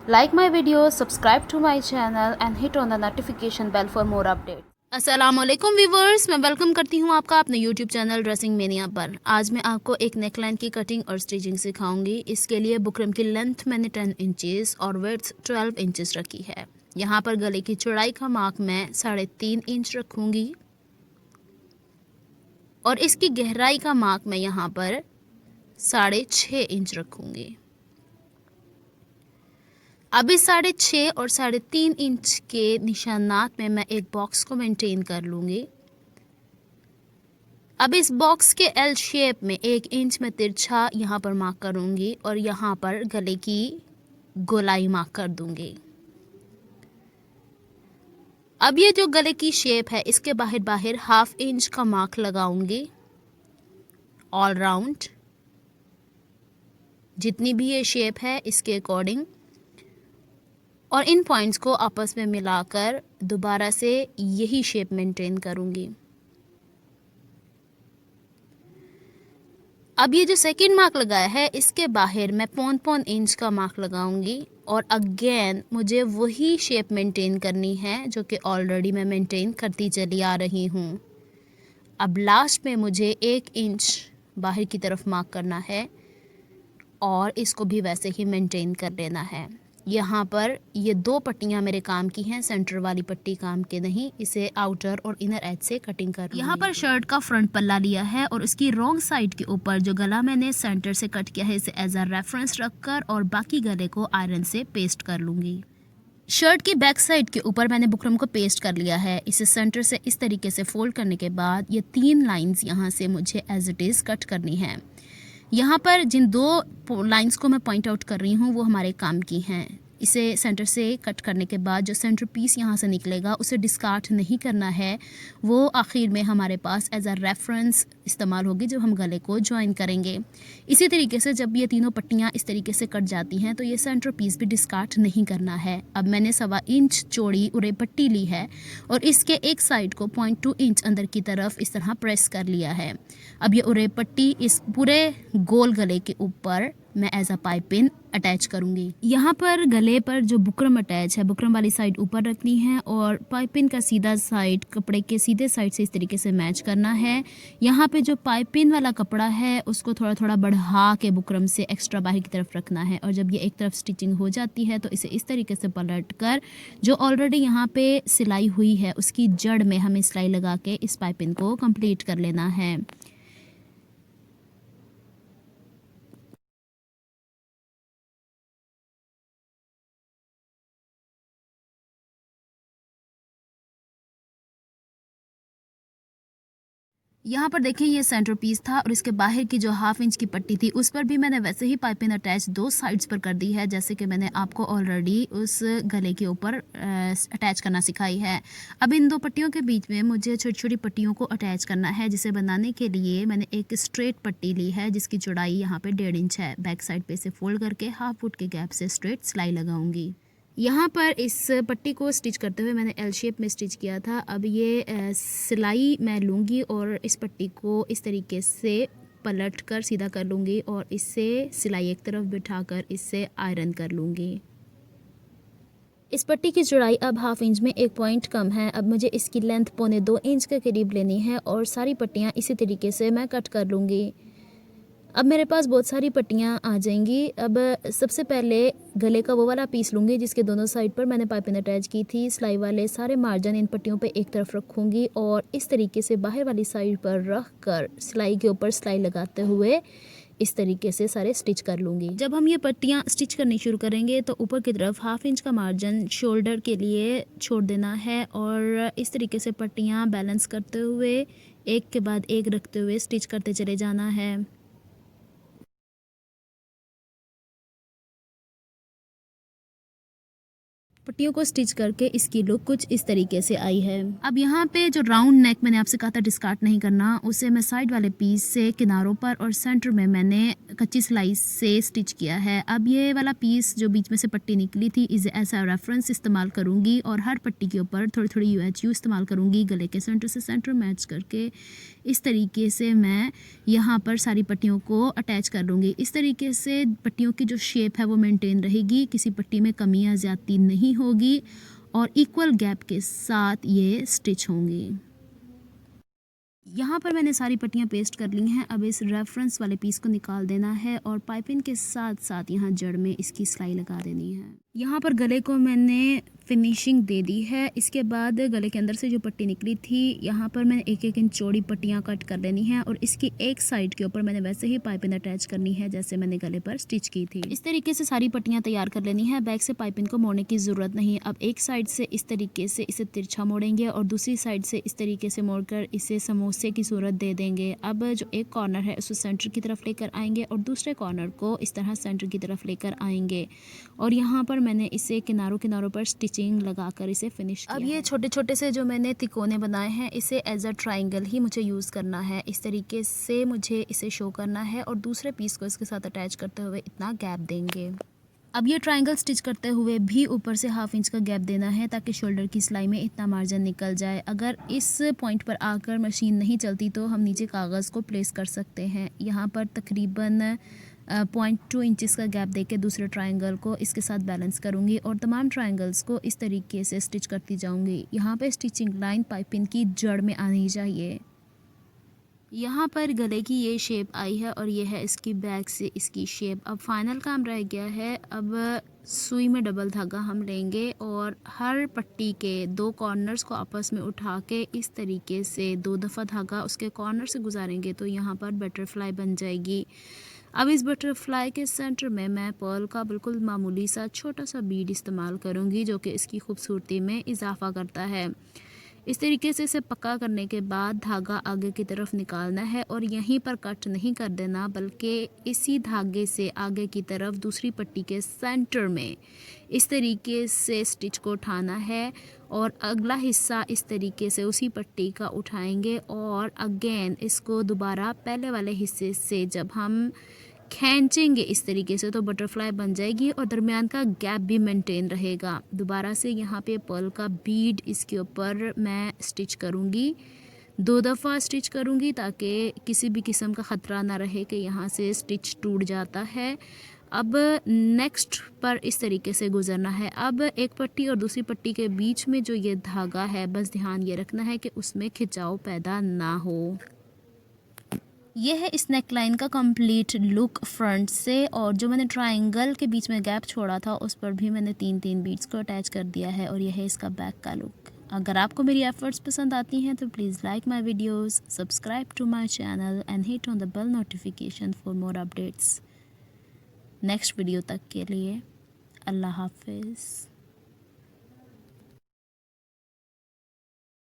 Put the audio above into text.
Like my video, subscribe to my channel and hit on the notification bell for more updates. अस्सलामुअलैकुम viewers, मैं welcome करती हूँ आपका अपने यूट्यूब चैनल ड्रेसिंग मेनिया पर। आज मैं आपको एक नेकलाइन की कटिंग और स्टिचिंग सिखाऊंगी। इसके लिए बुकरम की लेंथ मैंने 10 इंचेस और विड्थ 12 इंचेस रखी है। यहाँ पर गले की चौड़ाई का मार्क मैं 3.5 इंच रखूँगी और इसकी गहराई का मार्क मैं यहाँ पर 6.5 इंच रखूँगी। अब इस 6.5 और 3.5 इंच के निशानात में मैं एक बॉक्स को मेंटेन कर लूँगी। अब इस बॉक्स के एल शेप में 1 इंच में तिरछा यहाँ पर मार्क करूँगी और यहाँ पर गले की गोलाई मार्क कर दूँगी। अब ये जो गले की शेप है इसके बाहर 1/2 इंच का मार्क लगाऊंगी ऑल राउंड, जितनी भी ये शेप है इसके अकॉर्डिंग, और इन पॉइंट्स को आपस में मिलाकर दोबारा से यही शेप मेंटेन करूंगी। अब ये जो सेकंड मार्क लगाया है इसके बाहर मैं 0.5 इंच का मार्क लगाऊंगी और अगेन मुझे वही शेप मेंटेन करनी है जो कि ऑलरेडी मैं मेंटेन करती चली आ रही हूँ। अब लास्ट में मुझे 1 इंच बाहर की तरफ मार्क करना है और इसको भी वैसे ही मेंटेन कर लेना है। यहाँ पर ये 2 पट्टियाँ मेरे काम की हैं, सेंटर वाली पट्टी काम के नहीं। इसे आउटर और इनर एज से कटिंग कर। यहाँ पर शर्ट का फ्रंट पल्ला लिया है और इसकी रॉन्ग साइड के ऊपर जो गला मैंने सेंटर से कट किया है इसे एज अ रेफरेंस रखकर और बाकी गले को आयरन से पेस्ट कर लूँगी। शर्ट की बैक साइड के ऊपर मैंने बुकरम को पेस्ट कर लिया है। इसे सेंटर से इस तरीके से फोल्ड करने के बाद ये 3 लाइंस यहाँ से मुझे एज इट इज़ कट करनी है। यहाँ पर जिन 2 लाइंस को मैं पॉइंट आउट कर रही हूँ वो हमारे काम की हैं। इसे सेंटर से कट करने के बाद जो सेंटर पीस यहाँ से निकलेगा उसे डिस्कार्ड नहीं करना है, वो आखिर में हमारे पास एज अ रेफरेंस इस्तेमाल होगी जब हम गले को ज्वाइन करेंगे। इसी तरीके से जब ये तीनों पट्टियाँ इस तरीके से कट जाती हैं तो ये सेंटर पीस भी डिस्कार्ड नहीं करना है। अब मैंने 1.25 इंच चौड़ी उरे पट्टी ली है और इसके एक साइड को 0.2 इंच अंदर की तरफ इस तरह प्रेस कर लिया है। अब ये उरे पट्टी इस पूरे गोल गले के ऊपर मैं एज अ पाइपिन अटैच करूँगी। यहाँ पर गले पर जो बुकरम अटैच है, बुकरम वाली साइड ऊपर रखनी है और पाइपिन का सीधा साइड कपड़े के सीधे साइड से इस तरीके से मैच करना है। यहाँ पे जो पाइपिन वाला कपड़ा है उसको थोड़ा थोड़ा बढ़ा के बुकरम से एक्स्ट्रा बाहर की तरफ रखना है और जब ये एक तरफ स्टिचिंग हो जाती है तो इसे इस तरीके से पलट कर जो ऑलरेडी यहाँ पे सिलाई हुई है उसकी जड़ में हमें सिलाई लगा के इस पाइपिन को कंप्लीट कर लेना है। यहाँ पर देखें ये सेंटर पीस था और इसके बाहर की जो 1/2 इंच की पट्टी थी उस पर भी मैंने वैसे ही पाइपिंग अटैच 2 साइड्स पर कर दी है जैसे कि मैंने आपको ऑलरेडी उस गले के ऊपर अटैच करना सिखाई है। अब इन 2 पट्टियों के बीच में मुझे छोटी छोटी पट्टियों को अटैच करना है, जिसे बनाने के लिए मैंने एक स्ट्रेट पट्टी ली है जिसकी चौड़ाई यहाँ पर 1.5 इंच है। बैक साइड पर इसे फोल्ड करके 1/2 फुट के गैप से स्ट्रेट सिलाई लगाऊंगी। यहाँ पर इस पट्टी को स्टिच करते हुए मैंने एल शेप में स्टिच किया था। अब ये सिलाई मैं लूँगी और इस पट्टी को इस तरीके से पलट कर सीधा कर लूँगी और इससे सिलाई एक तरफ बिठाकर इससे आयरन कर लूँगी। इस पट्टी की चौड़ाई अब 1/2 इंच में 1 पॉइंट कम है। अब मुझे इसकी लेंथ 1.25 इंच के करीब लेनी है और सारी पट्टियाँ इसी तरीके से मैं कट कर लूँगी। अब मेरे पास बहुत सारी पट्टियाँ आ जाएंगी। अब सबसे पहले गले का वो वाला पीस लूँगी जिसके दोनों साइड पर मैंने पाइपिंग अटैच की थी। सिलाई वाले सारे मार्जिन इन पट्टियों पे एक तरफ रखूँगी और इस तरीके से बाहर वाली साइड पर रख कर सिलाई के ऊपर सिलाई लगाते हुए इस तरीके से सारे स्टिच कर लूँगी। जब हम ये पट्टियाँ स्टिच करनी शुरू करेंगे तो ऊपर की तरफ 1/2 इंच का मार्जिन शोल्डर के लिए छोड़ देना है और इस तरीके से पट्टियाँ बैलेंस करते हुए एक के बाद एक रखते हुए स्टिच करते चले जाना है। पट्टियों को स्टिच करके इसकी लुक कुछ इस तरीके से आई है। अब यहाँ पे जो राउंड नेक मैंने आपसे कहा था डिस्कार्ड नहीं करना, उसे मैं साइड वाले पीस से किनारों पर और सेंटर में मैंने कच्ची सिलाई से स्टिच किया है। अब ये वाला पीस जो बीच में से पट्टी निकली थी इसे ऐसा रेफरेंस इस्तेमाल करूँगी और हर पट्टी के ऊपर थोड़ी थोड़ी UHU इस्तेमाल करूँगी। गले के सेंटर से सेंटर मैच करके इस तरीके से मैं यहाँ पर सारी पट्टियों को अटैच कर लूँगी। इस तरीके से पट्टियों की जो शेप है वो मेंटेन रहेगी, किसी पट्टी में कमी या ज़्यादती नहीं होगी और इक्वल गैप के साथ ये स्टिच होंगी। यहाँ पर मैंने सारी पट्टियाँ पेस्ट कर ली हैं। अब इस रेफरेंस वाले पीस को निकाल देना है और पाइपिंग के साथ साथ यहाँ जड़ में इसकी सिलाई लगा देनी है। यहाँ पर गले को मैंने फिनिशिंग दे दी है। इसके बाद गले के अंदर से जो पट्टी निकली थी यहाँ पर मैंने 1-1 इंच चौड़ी पट्टियाँ कट कर लेनी है और इसकी एक साइड के ऊपर मैंने वैसे ही पाइपिंग अटैच करनी है जैसे मैंने गले पर स्टिच की थी। इस तरीके से सारी पट्टियाँ तैयार कर लेनी है। बैक से पाइपिंग को मोड़ने की ज़रूरत नहीं। अब एक साइड से इस तरीके से इसे तिरछा मोड़ेंगे और दूसरी साइड से इस तरीके से मोड़कर इसे समोसे की सूरत दे देंगे। अब जो एक कॉर्नर है उसको सेंटर की तरफ लेकर आएंगे और दूसरे कॉर्नर को इस तरह सेंटर की तरफ लेकर आएंगे और यहाँ पर मैंने इसे किनारों किनारों पर स्टिचिंग लगाकर इसे फिनिश किया। अब ये छोटे छोटे से जो मैंने तिकोने बनाए हैं इसे एज अ ट्रायंगल ही मुझे यूज़ करना है। इस तरीके से मुझे इसे शो करना है और दूसरे पीस को इसके साथ अटैच करते हुए इतना गैप देंगे। अब ये ट्रायंगल स्टिच करते हुए भी ऊपर से 1/2 इंच का गैप देना है ताकि शोल्डर की सिलाई में इतना मार्जिन निकल जाए। अगर इस पॉइंट पर आकर मशीन नहीं चलती तो हम नीचे कागज़ को प्लेस कर सकते हैं। यहाँ पर तकरीबन 0.2 इंचेस का गैप देके दूसरे ट्रायंगल को इसके साथ बैलेंस करूँगी और तमाम ट्रायंगल्स को इस तरीके से स्टिच करती जाऊँगी। यहाँ पे स्टिचिंग लाइन पाइपिंग की जड़ में आनी चाहिए। यहाँ पर गले की ये शेप आई है और ये है इसकी बैक से इसकी शेप। अब फाइनल काम रह गया है। अब सुई में डबल धागा हम लेंगे और हर पट्टी के 2 कॉर्नर्स को आपस में उठा के इस तरीके से 2 दफ़ा धागा उसके कॉर्नर से गुजारेंगे तो यहाँ पर बटरफ्लाई बन जाएगी। अब इस बटरफ्लाई के सेंटर में मैं पर्ल का बिल्कुल मामूली सा छोटा सा बीड इस्तेमाल करूँगी जो कि इसकी खूबसूरती में इजाफा करता है। इस तरीके से इसे पक्का करने के बाद धागा आगे की तरफ निकालना है और यहीं पर कट नहीं कर देना बल्कि इसी धागे से आगे की तरफ दूसरी पट्टी के सेंटर में इस तरीके से स्टिच को उठाना है और अगला हिस्सा इस तरीके से उसी पट्टी का उठाएंगे और अगेन इसको दोबारा पहले वाले हिस्से से जब हम खींचेंगे इस तरीके से तो बटरफ्लाई बन जाएगी और दरमियान का गैप भी मेंटेन रहेगा। दोबारा से यहाँ पे पर्ल का बीड इसके ऊपर मैं स्टिच करूँगी, 2 दफ़ा स्टिच करूँगी ताकि किसी भी किस्म का ख़तरा ना रहे कि यहाँ से स्टिच टूट जाता है। अब नेक्स्ट पर इस तरीके से गुज़रना है। अब एक पट्टी और दूसरी पट्टी के बीच में जो ये धागा है बस ध्यान ये रखना है कि उसमें खिंचाव पैदा ना हो। ये है इस नेक लाइन का कंप्लीट लुक फ्रंट से और जो मैंने ट्रायंगल के बीच में गैप छोड़ा था उस पर भी मैंने 3-3 बीड्स को अटैच कर दिया है और यह है इसका बैक का लुक। अगर आपको मेरी एफर्ट्स पसंद आती हैं तो please like my videos, subscribe to my channel and hit on the bell notification for more updates. Next video तक के लिए अल्लाह हाफिज़।